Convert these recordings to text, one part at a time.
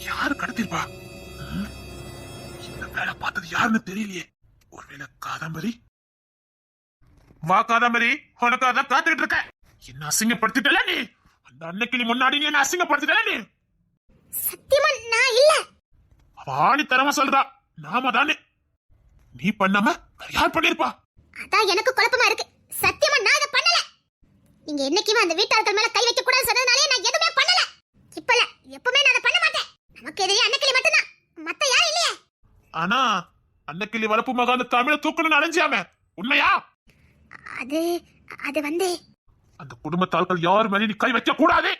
யாரு கடத்திருப்பா? இந்த வேலை பார்த்தது யாருன்னு தெரியலையே. ஒருவேளை காதம்பரி? வா காதம்பரி, உனக்காக தான் காத்துக்கிட்டு இருக்க. என்ன அசிங்கப்படுத்திட்டல நீ? அந்த அன்னைக்கு முன்னாடி நீ என்ன அசிங்கப்படுத்திட்டல நீ? சத்தியமா நான் இல்ல. அவ ஆணித்தரமா சொல்றா, நாம தானே. நீ பண்ணாம யார் பண்ணிருப்பா? அதான் எனக்கு குழப்பமா இருக்கு. சத்தியமா நான் இத பண்ணல. நீங்க என்னைக்குமே அந்த வீட்டார்கள் மேல கை வைக்க கூடாதுன்னு சொன்னதாலே நான் எதுவுமே பண்ணல. இப்பல எப்பவுமே நான் அத பண்ண மாட்டேன். நமக்கு எதிரி அன்னைக்கிளி மட்டும்தான், மத்த யாரும் இல்லையே. ஆனா அன்னைக்கிளி வளர்ப்பு மகன் அந்த தமிழ தூக்கணும்னு அலைஞ்சியாம, உண்மையா? அது அது வந்து அந்த குடும்பத்தாள்கள் யார் மேலே நீ கை வைக்க கூடாது.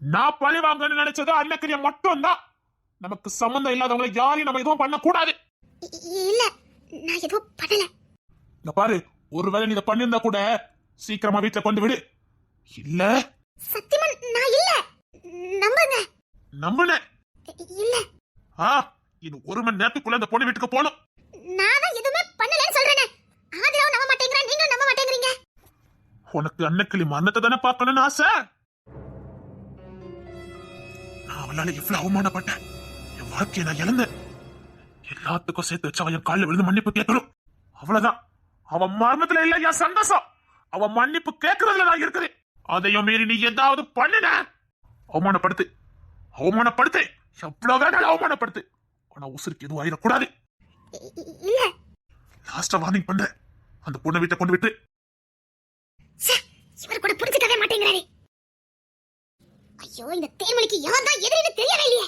நான் பழி வாங்கன்னு நினைச்சது அன்னைக்கிளிய மட்டும் தான். நமக்கு சம்பந்தம் இல்லாதவங்களை யாரையும் நம்ம எதுவும் பண்ண கூடாது. இல்ல, நான் எதுவும் பண்ணல. இங்க பாரு, ஒருவேளை நீ இதை பண்ணிருந்தா கூட சீக்கிரமா வீட்டுல கொண்டு விடு. இல்ல சத்தியமா நான் இல்ல. நம்புங்க. நம்புன? இல்ல. இன்னும் 1 மணி நேரத்துக்குள்ள அந்த பொண்ணு வீட்டுக்கு போகணும். நான் தான் எதுவுமே பண்ணலன்னு சொல்றேனே. ஆதிராவும் நம்ப மாட்டேங்கறா, நீங்களும் நம்ப மாட்டேங்கறீங்க. உனக்கு அன்னைக்கிளி மரணத்தை தானே பார்க்கணும்னு ஆசை. நான் அவளால எவ்வளவு அவமானப்பட்டேன். என் வாழ்க்கையை நான் இழந்தேன். எல்லாத்துக்கும் சேர்த்து வச்சு அவன் காலில் விழுந்து மன்னிப்பு கேட்கணும். அவ்வளவுதான். அவன் மரணத்துல இல்ல என் சந்தோஷம். அவன் மன்னிப்பு கேட்கறதுல நான் இருக்குது. அதையும் மீறி நீ ஏதாவது பண்ணுன, அவமானப்படுத்து. அவமானப்படுத்து, எவ்வளவு வேணாலும் அவமானப்படுத்து. ஆனா உசுருக்கு எதுவும் ஆயிடக்கூடாது. இல்ல. லாஸ்டா வார்னிங் பண்றேன், அந்த பொண்ணை வீட்டை கொண்டு விட்டு. இவர் கூட புரிஞ்சுக்கவே மாட்டேங்கிறாரே. ஐயோ, இந்த தேன்மொழிக்கு யார் தான் எதிரின்னு தெரியவே இல்லையே.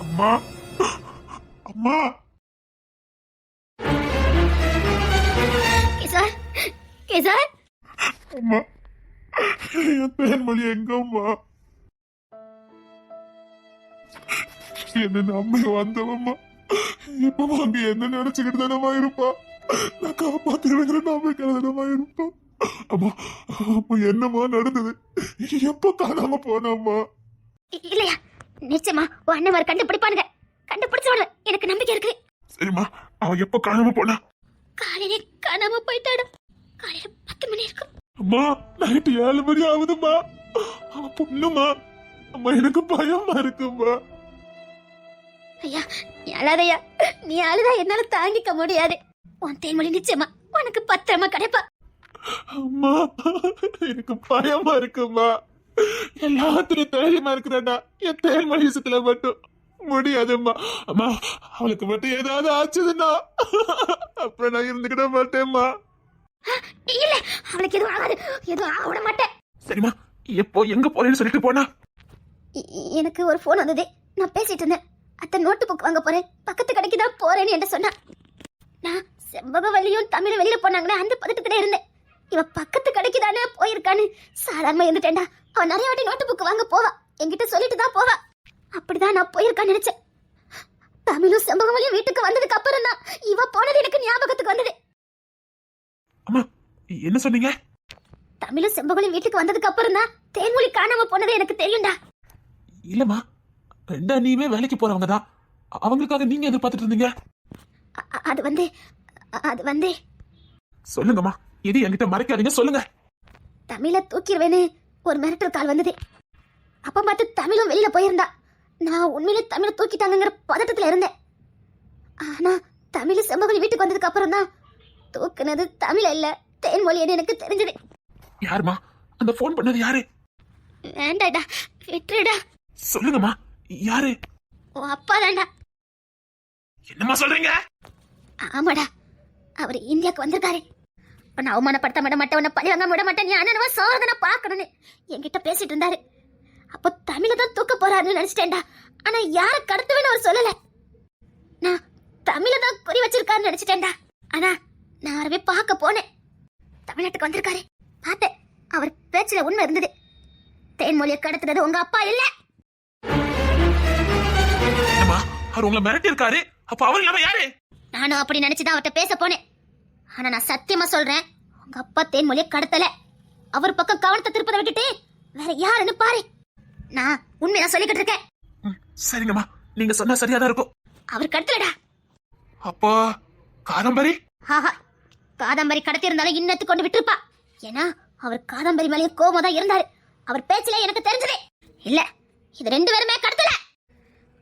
அம்மா, அம்மா. கேசர், கேசர். அம்மா, என் தேன்மொழி எங்கம்மா? என்ன நம்பி வந்தவம்மா, இப்ப அங்க என்ன நினைச்சுக்கிட்டு தானமா இருப்பா? நான் காப்பாத்துக்கிற நம்பிக்கை தானமா இருப்பா. அம்மா அம்மா என்னம்மா நடந்தது? எப்ப காணாம போனம்மா? இல்லையா, நிச்சயமா உன் அண்ணன் கண்டுபிடிப்பானுங்க. கண்டுபிடிச்சவன எனக்கு நம்பிக்கை இருக்கு. சரிம்மா, அவன் எப்ப காணாம போனா? காலையிலே காணாம போயிட்டாடு. காலையில 10 மணி இருக்கும். அம்மா நைட்டு 7 மணி ஆகுதும்மா. அவன் பொண்ணுமா? அம்மா எனக்கு பயமா இருக்கும்மா. ஐயா நீ அழாதையா. நீ அழுதா என்னால தாங்கிக்க முடியாது. உன் தேன்மொழி நிச்சயமா உனக்கு பத்திரமா கிடைப்பா. அம்மா எனக்கு பயமா இருக்கும்மா. எல்லாத்திலும் தைரியமா இருக்கிறேன்டா, என் தேன்மொழி விஷயத்துல மட்டும் முடியாதும்மா. அம்மா அவளுக்கு மட்டும் ஏதாவது ஆச்சுதுன்னா அப்புறம் நான் இருந்துக்கிட மாட்டேம்மா. இல்ல, அவளுக்கு எதுவும் ஆகாது. எதுவும் ஆக விட மாட்டேன். சரிம்மா, எப்போ எங்க போறேன்னு சொல்லிட்டு போனா? எனக்கு ஒரு போன் வந்தது. நான் பேசிட்டு இருந்தேன். அத்தை நோட்டு புக் வாங்க போறேன், பக்கத்து கடைக்கு தான் போறேன்னு என்ன சொன்னா. நான் செம்பகவல்லியும் தமிழ் வெளியில போனாங்களே அந்த பதட்டத்துல இருந்தேன். இவ பக்கத்து கடைக்கு தானே போயிருக்கான்னு சாதாரணமா இருந்துட்டேன்டா. அவ நிறைய வாட்டி நோட்டு புக் வாங்க போவா, என்கிட்ட சொல்லிட்டு தான் போவா. அப்படிதான் நான் போயிருக்கான்னு நினைச்சேன். தமிழும் செம்பகவல்லியும் வீட்டுக்கு வந்ததுக்கு அப்புறம் தான் இவ போனது எனக்கு ஞாபகத்துக்கு வந்தது. அம்மா என்ன சொன்னீங்க? தமிழும் செம்பகவல்லியும் வீட்டுக்கு வந்ததுக்கு அப்புறம் தான் தேன்மொழி காணாம போனது எனக்கு தெரியும்டா. இல்லம்மா, ரெண்டு அண்ணியுமே வேலைக்கு போறவங்க தான். அவங்களுக்காக நீங்க எதிர்பார்த்துட்டு இருந்தீங்க. அது வந்து சொல்லுங்கம்மா, இது என்கிட்ட மறைக்காதீங்க, சொல்லுங்க. தமிழ தூக்கிடுவேன்னு ஒரு மிரட்டல் கால் வந்தது. அப்ப பார்த்து தமிழும் வெளியில போயிருந்தா. நான் உண்மையிலே தமிழ தூக்கிட்டாங்கிற பதட்டத்துல இருந்தேன். ஆனா தமிழ் செம்பகவல்லி வீட்டுக்கு வந்ததுக்கு அப்புறம் தான் தூக்குனது தமிழ இல்ல தேன்மொழின்னு எனக்கு தெரிஞ்சது. யாருமா அந்த போன் பண்ணது? யாரு? வேண்டாடா, விட்டுடா. சொல்லுங்கம்மா, யாரு? ஓ அப்பா தான்டா. என்னம்மா சொல்றீங்க? ஆமாடா, அவர் இந்தியாவுக்கு வந்திருக்காரு. உன்னை அவமானப்படுத்த விட மாட்டேன், உன்னை பழி வாங்க விட மாட்டேன், நீ அண்ணனவா சோதனை பார்க்கணும்னு என்கிட்ட பேசிட்டு இருந்தாரு. அப்போ தமிழ தான் தூக்க போறாருன்னு நினைச்சிட்டேன்டா. ஆனா யார கடத்துவேன்னு அவர் சொல்லல. நான் தமிழ தான் குறி வச்சிருக்காருன்னு நினைச்சிட்டேன்டா. ஆனா நான் அவரவே பார்க்க போனேன். தமிழ்நாட்டுக்கு வந்திருக்காரு, பார்த்தேன். அவர் பேச்சுல உண்மை இருந்தது. தேன்மொழியை கடத்துறது உங்க அப்பா இல்ல. என்னம்மா, அவர் உங்களை மிரட்டி இருக்காரு, அப்ப அவர் இல்லாம யாரு? நானும் அப்படி நினைச்சுதான் அவர்கிட்ட பேச போனேன். ஆனா நான் சத்தியமா சொல்றேன், உங்க அப்பா தேன்மொழியை கடத்தல. அவர் பக்கம் கவனத்தை திருப்பதை விட்டுட்டு வேற யாருன்னு பாரு. நான் உண்மையா சொல்லிக்கிட்டு இருக்கேன். சரிங்கம்மா, நீங்க சொன்னா சரியாதான் இருக்கும். அவர் கடத்தலடா. அப்போ காதம்பரி? ஆஹா, காதம்பரி கடத்தி இருந்தாலும் இன்னத்து கொண்டு விட்டுருப்பா. ஏன்னா அவர் காதம்பரி மேலேயே கோபமா தான் இருந்தாரு. அவர் பேச்சுல எனக்கு தெரிஞ்சது இல்ல, இது ரெண்டு பேருமே கடத்தல.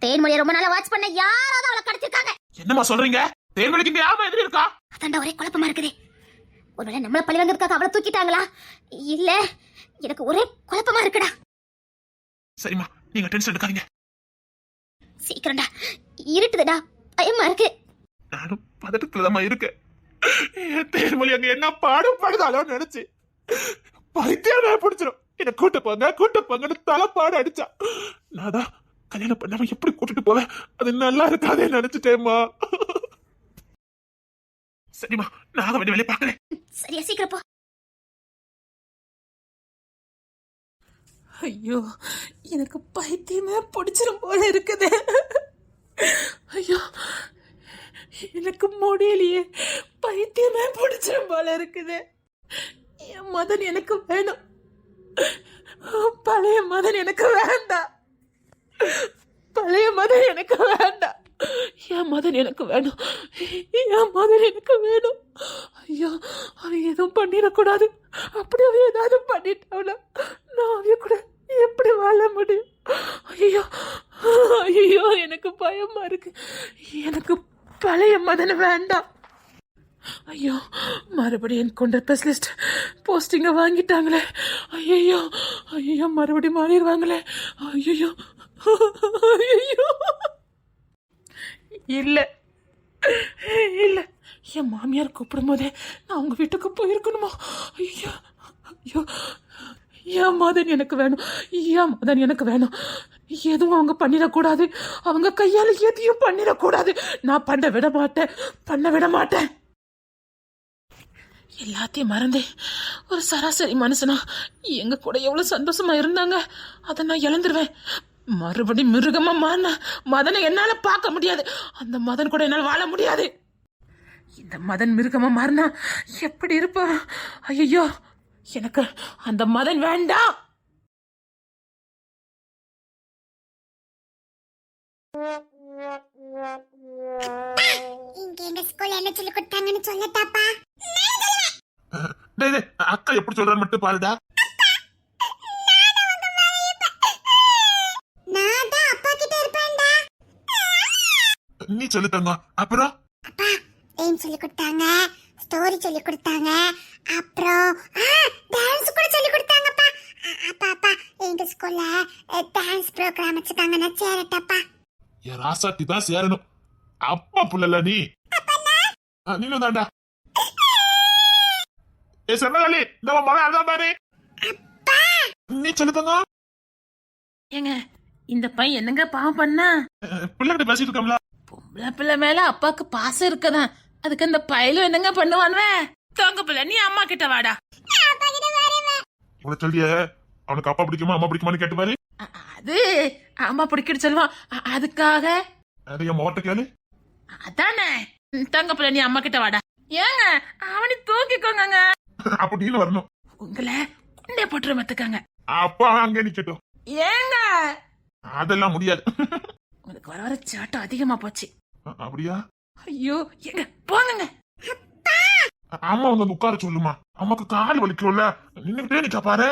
தேன்மொழியை ரொம்ப நாளா வாட்ச் பண்ண யாராவது அவளை கடத்திருக்காங்க. என்னம்மா சொல்றீங்க? தேன்மொழிக்கு இங்க யாரும் எதிரி இருக்கா? அதான்டா ஒரே குழப்பமா இருக்குது. ஒருவேளை நம்மள பழி வாங்கறதுக்காக அவளை தூக்கிட்டாங்களா இல்ல, எனக்கு ஒரே குழப்பமா இருக்குடா. சரிம்மா, நீங்க டென்ஷன் எடுக்காதீங்க. சீக்கிரம்டா, இருட்டுதுடா, பயமா இருக்கு. நானும் பதட்டத்துலதான் இருக்கேன். தேன்மொழி அங்க என்ன பாடம் படுதாலோ நினைச்சு பைத்தியமே பிடிச்சிடும். என்ன கூட்டு போங்கன்னு தலைப்பாடு அடிச்சா. நான் தான் கல்யாணம் பண்ணாம எப்படி கூட்டிட்டு போவேன், அது நல்லா இருக்காதே நினைச்சிட்டேம்மா. சரிம்மா, நான் ஆக வேண்டிய வேலையை பாக்குறேன். சரியா, சீக்கிரம் போ. ஐயோ, எனக்கு பைத்தியமே பிடிச்சிரும் போல இருக்குது. ஐயோ, எனக்கு முடியலையே, பைத்தியமே பிடிச்சிரும் போல இருக்குது. என் மதன் எனக்கு வேணும், பழைய மதன் எனக்கு வேண்டாம். பழைய மதன் எனக்கு வேண்டாம். என் மதன் எனக்கு வேணும், என் மதன் எனக்கு வேணும். ஐயோ, அவன் எதுவும் பண்ணிடக்கூடாது. அப்படி அவன் ஏதாவது பண்ணிட்டாவனா நான் அவைய கூட எப்படி வாழ முடியும்? ஐயோ ஐயோ, எனக்கு பயமா இருக்கு. எனக்கு பழைய மதன் வேண்டாம். ஐயோ, மறுபடியும் என் கொண்ட ஸ்பெஷலிஸ்ட் போஸ்டிங்க வாங்கிட்டாங்களே. ஐயோ ஐயோ, மறுபடியும் மாறிடுவாங்களே. ஐயோ ஐயோ, இல்ல இல்ல, என் மாமியார் கூப்பிடும் போதே நான் அவங்க வீட்டுக்கு போயிருக்கணுமா? ஐயோ ஐயோ, என் மதன் எனக்கு வேணும், என் மதன் எனக்கு வேணும். எதுவும் அவங்க பண்ணிடக்கூடாது, அவங்க கையால் எதையும் பண்ணிடக்கூடாது. நான் பண்ண விட மாட்டேன். எல்லாத்தையும் மறந்து ஒரு சராசரி மனுஷனா எங்க கூட எவ்வளவு சந்தோஷமா இருந்தாங்க, அதை நான் இழந்துருவேன். மறுபடியும் மிருகமா மாறின மதனை என்னால பார்க்க முடியாது. அந்த மதன் கூட என்னால் வாழ முடியாது. இந்த மதன் மிருகமா மாறினா எப்படி இருப்பா? ஐயோ, எனக்கு அந்த மதன் வேண்டாம். இங்க எங்க ஸ்கூல்ல என்ன சொல்லி கொடுத்தாங்கன்னு சொல்லட்டாப்பா. டேய் அக்கா எப்படி சொல்றான்னு மட்டும் பாருடா. நான் தான் அப்பா கிட்ட இருப்பேன்டா. நீ சொல்லு தங்கம். அப்புறம் அப்பா டைம் சொல்லி கொடுத்தாங்க, ஸ்டோரி சொல்லி கொடுத்தாங்க, அப்புறம் டான்ஸ் கூட சொல்லி கொடுத்தாங்கப்பா. அப்பா அப்பா எங்க ஸ்கூல்ல டான்ஸ் ப்ரோகிராம் வச்சிருக்காங்க, நான் சேரட்டப்பா. என் ராசாத்தி தான் சேரணும். அப்பா புள்ளல நீ. நீனும் தாண்டா. ஏ சென்னகாலி இந்த மகன் அதான் பாரு. நீ சொல்லு தங்கம். ஏங்க இந்த பையன் என்னங்க பாவம் பண்ணா? பிள்ளைகிட்ட பேசிட்டு இருக்கோம்ல. பொம்பளை பிள்ளை மேல அப்பாவுக்கு பாசம் இருக்கதான், அதுக்கு அந்த பயலும் என்னங்க பண்ணுவானுவன்? தங்க பிள்ளை நீ அம்மா கிட்ட வாடா. உன சொல்லிய அவனுக்கு அப்பா பிடிக்குமா அம்மா பிடிக்குமான்னு கேட்டு பாரு. அது அம்மா பிடிக்கிட்டு சொல்லுவான். அதுக்காக அதைய முகட்ட கேளு. அதானே தங்க பிள்ளை நீ அம்மா கிட்ட வாடா. ஏங்க அவனை தூக்கிக்கோங்க. அப்படின்னு வரணும். உங்களை குண்டே போட்டுற மத்துக்காங்க. அப்பா அங்கே நிக்கட்டும். ஏங்க அதெல்லாம் முடியாது. உங்களுக்கு வர வர சாட்டம் அதிகமா போச்சு. அப்படியா? ஐயோ எங்க போங்க. அம்மா வந்து உட்கார சொல்லுமா. அம்மாக்கு கால் வலிக்கும்ல, நின்னுகிட்டே நிக்கா பாரு.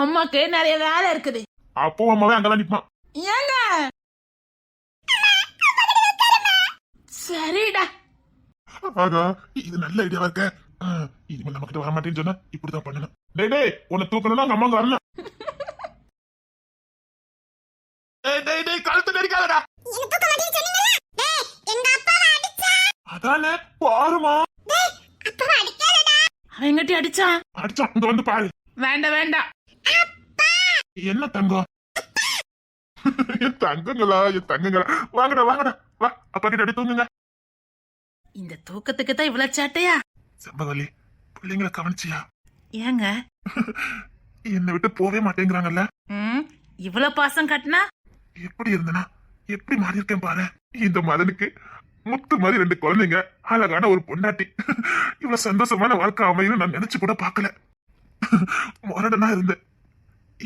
அம்மாக்கு நிறைய வேலை இருக்குது. அப்போ அம்மாவே அங்கதான் நிப்பான். ஏங்க சரிடா. ஆகா இது நல்ல ஐடியாவா இருக்க. இனிமே நம்ம கிட்ட வர மாட்டேன்னு சொன்னா இப்படிதான் பண்ணணும். டேய் டேய் உன்னை தூக்கணும்னா அங்க அம்மாங்க வரணும். டேய் டேய் கழுத்து நெரிக்காதடா. அதானே பாருமா. அவன் எங்கிட்ட அடிச்சான். அடிச்சான் இங்க வந்து பாரு. வேண்டாம் வேண்டாம். என்ன தங்கம்? என் தங்கங்களா என் தங்கங்களா, வாங்கடா வாங்கடா வா, அப்பா கிட்ட அடி தூங்குங்க. இந்த தூக்கத்துக்கு தான் இவ்வளவு சாட்டையா? செம்பகவல்லி பிள்ளைங்களை கவனிச்சியா? ஏங்க என்னை விட்டு போவே மாட்டேங்கிறாங்கல்ல. இவ்வளவு பாசம் கட்டினா எப்படி இருந்தனா எப்படி மாறி இருக்கேன் பாரு. இந்த மதனுக்கு முத்து மாதிரி 2 குழந்தைங்க, அழகான ஒரு பொண்டாட்டி. இவ்வளவு சந்தோஷமான வாழ்க்கை அமையும் நான் நினைச்சு கூட பாக்கல. முரடனா இருந்தேன்.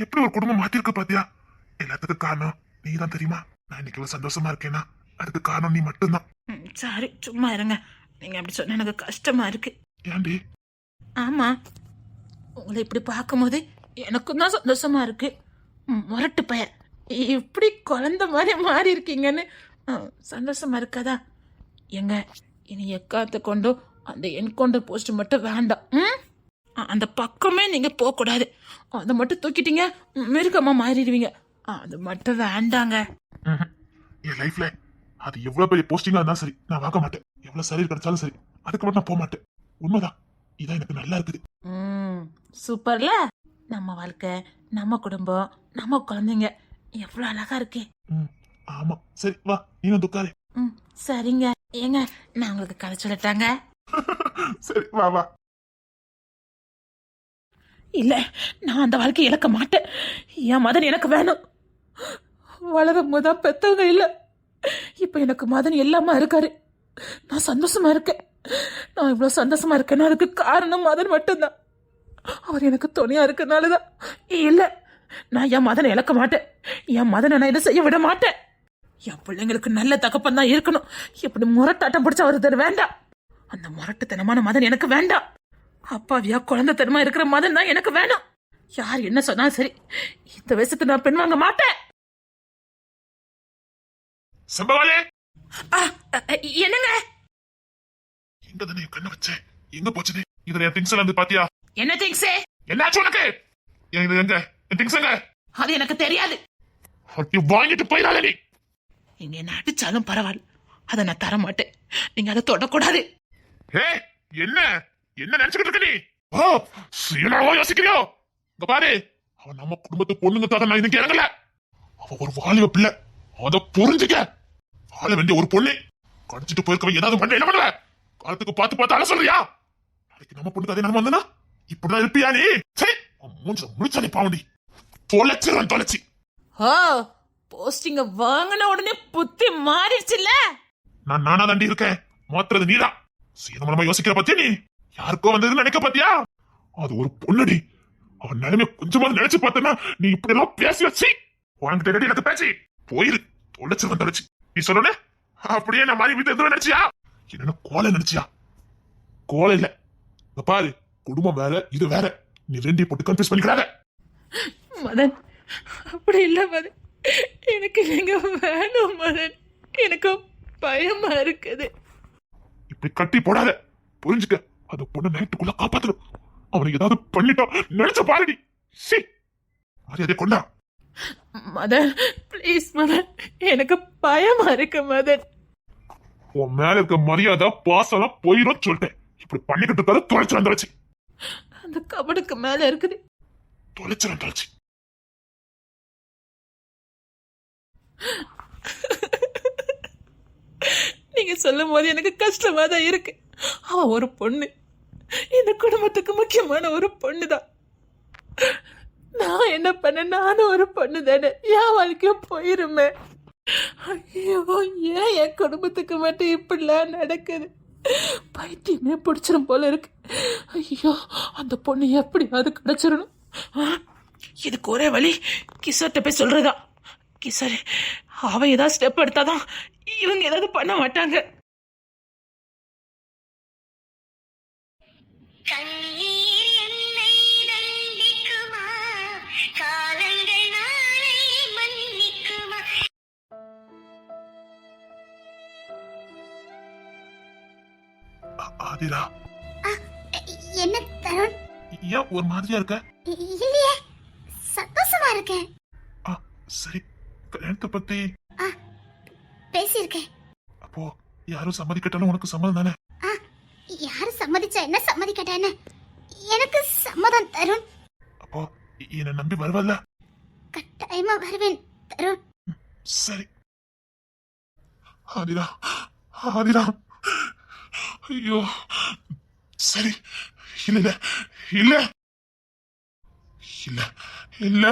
எப்படி ஒரு குடும்பம் மாத்திருக்க பாத்தியா? எல்லாத்துக்கும் காரணம் நீதான் தெரியுமா. நான் இன்னைக்கு இவ்வளவு சந்தோஷமா இருக்கேன்னா அதுக்கு காரணம் நீ மட்டும்தான். சரி சும்மா இருங்க. நீங்க அப்படி சொன்னா எனக்கு கஷ்டமா இருக்கு. ஏண்டி? ஆமா உங்களை இப்படி பார்க்கும்போது எனக்கும் தான் சந்தோஷமா இருக்கு. முரட்டு பையன் இப்படி குழந்தை மாதிரி மாறி இருக்கீங்கன்னு சந்தோஷமா இருக்காதா? எங்க இனி எக்காத்த கொண்டோ அந்த என்கவுண்டர் போஸ்ட் மட்டும் வேண்டாம். அந்த பக்கமே நீங்க போக கூடாது. அதை மட்டும் தூக்கிட்டீங்க மிருகமா மாறிடுவீங்க. அது மட்டும் வேண்டாங்க. என் லைஃப்ல அது எவ்வளவு பெரிய போஸ்டிங்கா இருந்தாலும் சரி நான் வாங்க மாட்டேன். எவ்வளவு சரி கிடைச்சாலும் சரி அதுக்கு மட்டும் நான் போக மாட்டேன். உண்மைதான், இதான் எனக்கு நல்லா இருக்குது. சூப்பர்ல. நம்ம வாழ்க்கை, நம்ம குடும்பம், நம்ம குழந்தைங்க எவ்வளவு அழகா இருக்கு. ஆமா சரி வா நீ துக்காரு. சரிங்க. ஏங்க நான் உங்களுக்கு கதை சொல்லட்டாங்க? சரி வா வா. இல்ல நான் அந்த வாழ்க்கையை இழக்க மாட்டேன். என் மதன் எனக்கு வேணும். வளரும் போதான் பெத்தவங்க இல்ல, இப்ப எனக்கு மதன் எல்லாமா இருக்காரு. நான் சந்தோஷமா இருக்கேன். நான் இவ்வளவு சந்தோஷமா இருக்கேன்னா அதுக்கு காரணம் மதன் மட்டும்தான். அவர் எனக்கு துணையா இருக்கனாலதான். இல்ல நான் என் மதனை இழக்க மாட்டேன். என் மதனை நான் இதை செய்ய விட மாட்டேன். என் பிள்ளைங்களுக்கு நல்ல தகப்பன் தான் இருக்கணும். இப்படி முரட்டாட்டம் பிடிச்ச அவர் வேண்டாம். அந்த முரட்டுத்தனமான மதன் எனக்கு வேண்டாம். அப்பாவியா குழந்தைத்தனமா இருக்கிற மதன் தான் எனக்கு வேணும். யார் என்ன சொன்னாலும் சரி, இந்த வயசுக்கு நான் பெண் வாங்க மாட்டேன். செம்பகவல்லி என்னங்க? எங்க தானே கண்ண வச்சேன், எங்க போச்சுது? இதுல என் திங்ஸ் எல்லாம் வந்து பாத்தியா? என்ன திங்ஸ்? என்னாச்சு உனக்கு? இது எங்க என் திங்ஸ் எங்க? அது எனக்கு தெரியாது. வாங்கிட்டு போயிடாத நீ. நீங்க என்ன அடிச்சாலும் பரவாயில்ல, அதை நான் தர மாட்டேன். நீங்க அதை தொடக்கூடாது. என்ன என்ன நினைச்சுக்கிட்டு இருக்க நீ? ஓ சீனாவா யோசிக்கிறியோ? இங்க பாரு, அவன் நம்ம குடும்பத்து பொண்ணுங்கக்காக நான் இதுக்கு இறங்கல. அவன் ஒரு வாலிப பிள்ளை, அத புரிஞ்சுக்க. வாழ வேண்டிய ஒரு பொண்ணு கடிச்சிட்டு போயிருக்க ஏதாவது பண்ண என்ன பண்ணுவ? காலத்துக்கு பார்த்து பார்த்து அழ சொல்றியா? நாளைக்கு நம்ம பொண்ணுக்கு அதே நம்ம வந்தனா இப்படிதான் இருப்பியா நீ? சரி மூஞ்ச முடிச்சானே பாவண்டி தொலைச்சிருவன் தொலைச்சி. ஓ போஸ்டிங்க வாங்கின உடனே புத்தி மாறிடுச்சுல்ல. நான் நானா தாண்டி இருக்கேன், மாத்துறது நீதான். சீதமனமா யோசிக்கிற பத்தியா நீ? யாருக்கோ வந்ததுன்னு நினைக்க பாத்தியா? அது ஒரு பொண்ணுடி. அவன் நிலைமை கொஞ்சமாவது நினைச்சு பார்த்தனா நீ இப்படி எல்லாம் பேசி வச்சு உனக்கு ரெடி எனக்கு பேச்சு போயிரு. தொலைச்சிருவன் தொலைச்சு நீ சொல்லணே. அப்படியே நான் மாறி வீட்டு எதுவும் நினைச்சியா? என்னன்னா கோலை நினைச்சியா? கோலை இல்ல. இங்க பாரு, குடும்பம் வேற இது வேற. நீ ரெண்டையும் போட்டு கன்ஃபியூஸ் பண்ணிக்கிறாத. மதன், அப்படி இல்ல மதன். எனக்கு நீங்க வேணும் மதன். எனக்கு பயமா இருக்குது. இப்படி கட்டி போடாத. புரிஞ்சுக்க. அந்த பொண்ணை நைட்டுக்குள்ள காப்பாத்தணும். அவனுக்கு ஏதாவது பண்ணிட்டா நினைச்ச பாருடி. சி மரியாதை கொண்டா. மதன் ப்ளீஸ் மதன், எனக்கு பயமா இருக்கு மதன். உன் மேல இருக்க மரியாதை பாசம் போயிடும் சொல்லிட்டேன். இப்படி பண்ணிக்கிட்டு இருக்காது. தொலைச்சிடும் தொலைச்சு. அந்த கபடுக்கு மேல இருக்குது. தொலைச்சிடும் தொலைச்சு. நீங்க சொல்லும் போது எனக்கு கஷ்டமா தான் இருக்கு. அவ ஒரு பொண்ணு, இந்த குடும்பத்துக்கு முக்கியமான ஒரு பொண்ணு தான். நான் என்ன பண்ண? நானும் ஒரு பொண்ணு தானே. என் வாழ்க்கையும் போயிருமே. ஐயோ, ஏன் என் குடும்பத்துக்கு மட்டும் இப்படிலாம் நடக்குது? பைத்தியமே பிடிச்சிடும் போல இருக்கு. ஐயோ, அந்த பொண்ணு எப்படியாவது கிடைச்சிடணும். இதுக்கு ஒரே வழி கிஷோர்ட்ட போய் சொல்றதா. கிஷோர் அவ ஏதாவது ஸ்டெப் எடுத்தாதான் இவங்க ஏதாவது பண்ண மாட்டாங்க. ஆதிரா, என்ன தருண்? ஏன் ஒரு மாதிரியா இருக்க? இல்லையே, சந்தோஷமா இருக்கேன். சரி, கல்யாணத்தை பத்தி பேசியிருக்கேன். அப்போ யாரும் சம்மதிக்கட்டாலும் உனக்கு சம்மதம் தானே? யாரு சம்மதிச்சா என்ன, சம்மதிக்கட்டா என்ன, எனக்கு சம்மதம் தருண். அப்போ என்னை நம்பி வருவல்ல? கட்டாயமா வருவேன் தருண். சரி. ஆதிரா, ஆதிரா, ஐயோ, சரி. இல்ல இல்ல இல்ல இல்ல இல்ல